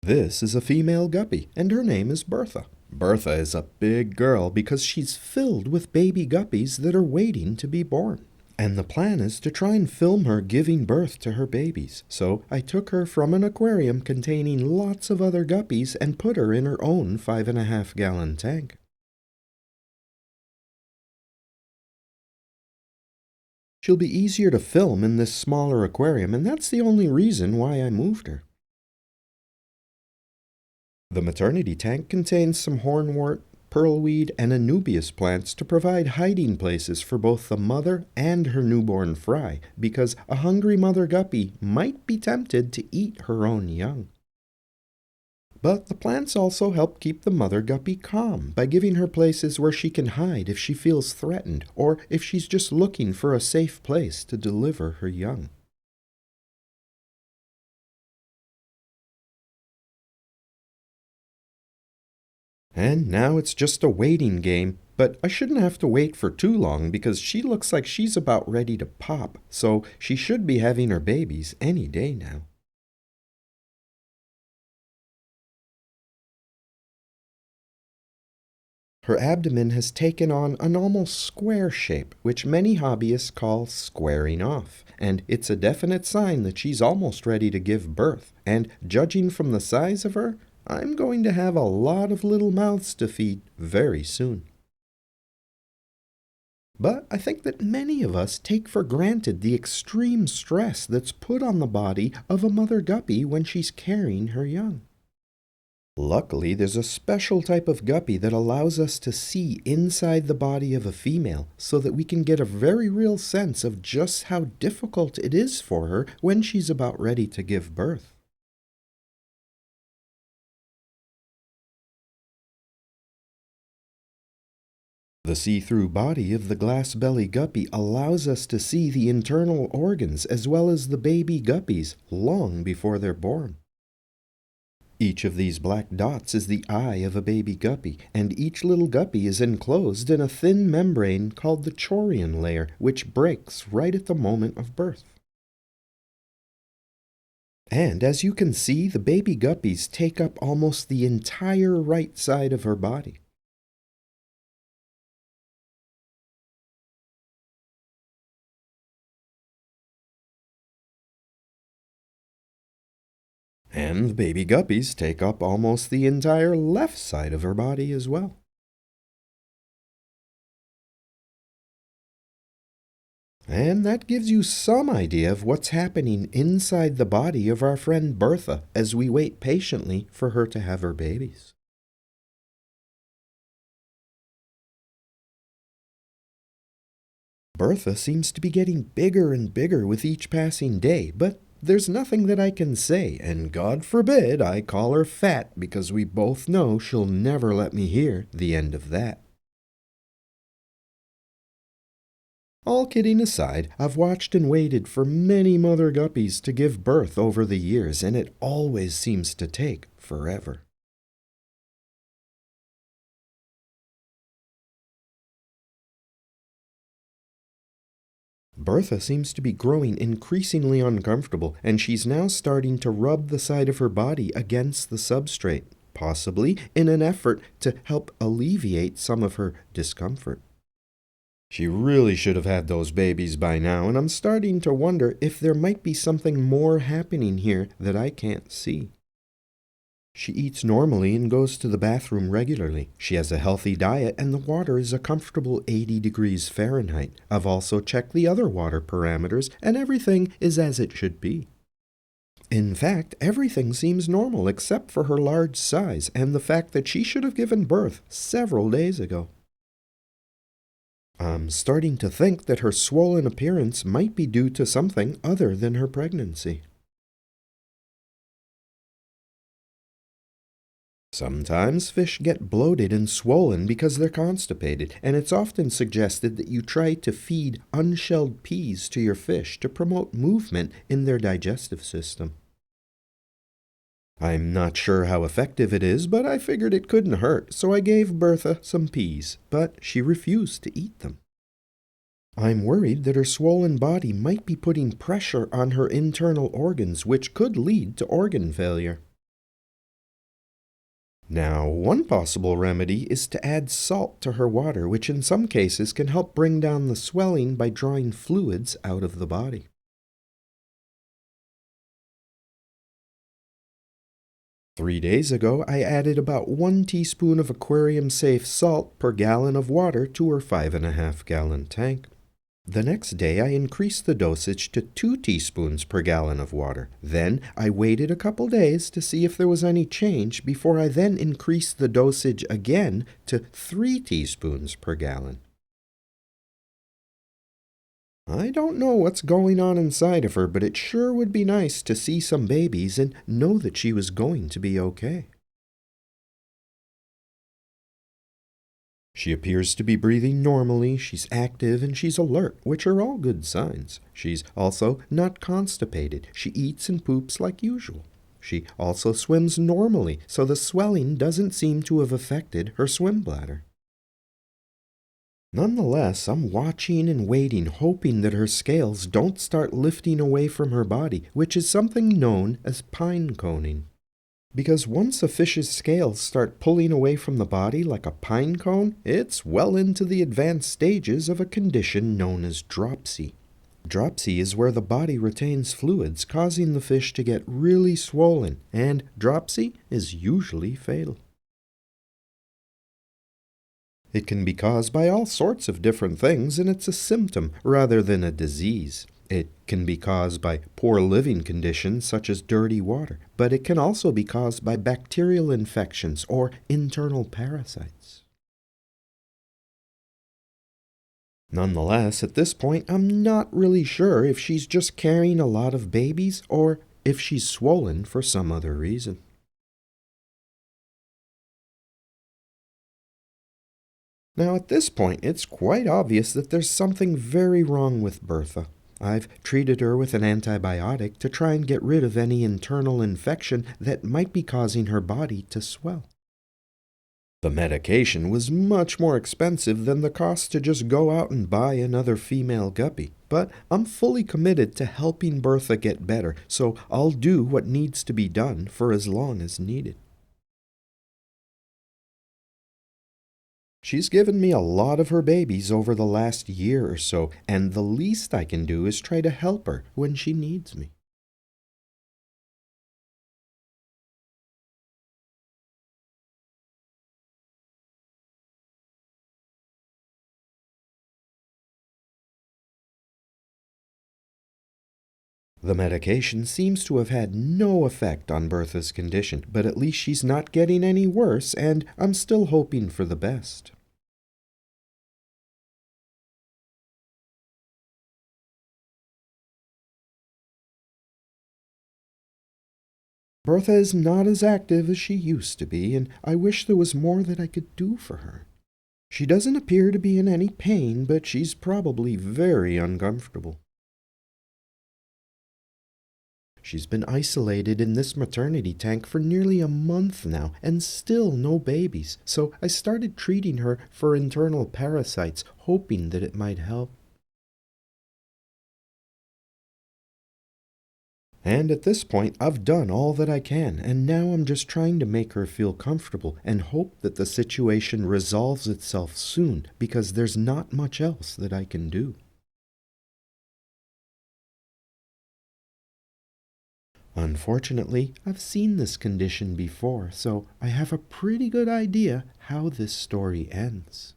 This is a female guppy, and her name is Bertha. Bertha is a big girl because she's filled with baby guppies that are waiting to be born. And the plan is to try and film her giving birth to her babies. So I took her from an aquarium containing lots of other guppies and put her in her own 5.5-gallon tank. She'll be easier to film in this smaller aquarium, and that's the only reason why I moved her. The maternity tank contains some hornwort, pearlweed, and anubias plants to provide hiding places for both the mother and her newborn fry, because a hungry mother guppy might be tempted to eat her own young. But the plants also help keep the mother guppy calm by giving her places where she can hide if she feels threatened or if she's just looking for a safe place to deliver her young. And now it's just a waiting game, but I shouldn't have to wait for too long because she looks like she's about ready to pop, so she should be having her babies any day now. Her abdomen has taken on an almost square shape, which many hobbyists call squaring off, and it's a definite sign that she's almost ready to give birth, and judging from the size of her, I'm going to have a lot of little mouths to feed very soon. But I think that many of us take for granted the extreme stress that's put on the body of a mother guppy when she's carrying her young. Luckily, there's a special type of guppy that allows us to see inside the body of a female so that we can get a very real sense of just how difficult it is for her when she's about ready to give birth. The see-through body of the glass belly guppy allows us to see the internal organs as well as the baby guppies long before they're born. Each of these black dots is the eye of a baby guppy, and each little guppy is enclosed in a thin membrane called the chorion layer, which breaks right at the moment of birth. And as you can see, the baby guppies take up almost the entire right side of her body. And the baby guppies take up almost the entire left side of her body as well. And that gives you some idea of what's happening inside the body of our friend Bertha as we wait patiently for her to have her babies. Bertha seems to be getting bigger and bigger with each passing day, but there's nothing that I can say, and God forbid I call her fat because we both know she'll never let me hear the end of that. All kidding aside, I've watched and waited for many mother guppies to give birth over the years, and it always seems to take forever. Bertha seems to be growing increasingly uncomfortable, and she's now starting to rub the side of her body against the substrate, possibly in an effort to help alleviate some of her discomfort. She really should have had those babies by now, and I'm starting to wonder if there might be something more happening here that I can't see. She eats normally and goes to the bathroom regularly. She has a healthy diet and the water is a comfortable 80 degrees Fahrenheit. I've also checked the other water parameters and everything is as it should be. In fact, everything seems normal except for her large size and the fact that she should have given birth several days ago. I'm starting to think that her swollen appearance might be due to something other than her pregnancy. Sometimes fish get bloated and swollen because they're constipated, and it's often suggested that you try to feed unshelled peas to your fish to promote movement in their digestive system. I'm not sure how effective it is, but I figured it couldn't hurt, so I gave Bertha some peas, but she refused to eat them. I'm worried that her swollen body might be putting pressure on her internal organs, which could lead to organ failure. Now, one possible remedy is to add salt to her water, which in some cases can help bring down the swelling by drawing fluids out of the body. Three days ago, I added about 1 teaspoon of aquarium-safe salt per gallon of water to her 5.5-gallon tank. The next day, I increased the dosage to 2 teaspoons per gallon of water. Then, I waited a couple days to see if there was any change before I then increased the dosage again to 3 teaspoons per gallon. I don't know what's going on inside of her, but it sure would be nice to see some babies and know that she was going to be okay. She appears to be breathing normally, she's active, and she's alert, which are all good signs. She's also not constipated. She eats and poops like usual. She also swims normally, so the swelling doesn't seem to have affected her swim bladder. Nonetheless, I'm watching and waiting, hoping that her scales don't start lifting away from her body, which is something known as pine coning. Because once a fish's scales start pulling away from the body like a pine cone, it's well into the advanced stages of a condition known as dropsy. Dropsy is where the body retains fluids, causing the fish to get really swollen, and dropsy is usually fatal. It can be caused by all sorts of different things, and it's a symptom rather than a disease. It can be caused by poor living conditions such as dirty water, but it can also be caused by bacterial infections or internal parasites. Nonetheless, at this point, I'm not really sure if she's just carrying a lot of babies or if she's swollen for some other reason. Now, at this point, it's quite obvious that there's something very wrong with Bertha. I've treated her with an antibiotic to try and get rid of any internal infection that might be causing her body to swell. The medication was much more expensive than the cost to just go out and buy another female guppy, but I'm fully committed to helping Bertha get better, so I'll do what needs to be done for as long as needed. She's given me a lot of her babies over the last year or so, and the least I can do is try to help her when she needs me. The medication seems to have had no effect on Bertha's condition, but at least she's not getting any worse, and I'm still hoping for the best. Bertha is not as active as she used to be, and I wish there was more that I could do for her. She doesn't appear to be in any pain, but she's probably very uncomfortable. She's been isolated in this maternity tank for nearly a month now, and still no babies, so I started treating her for internal parasites, hoping that it might help. And at this point, I've done all that I can, and now I'm just trying to make her feel comfortable and hope that the situation resolves itself soon, because there's not much else that I can do. Unfortunately, I've seen this condition before, so I have a pretty good idea how this story ends.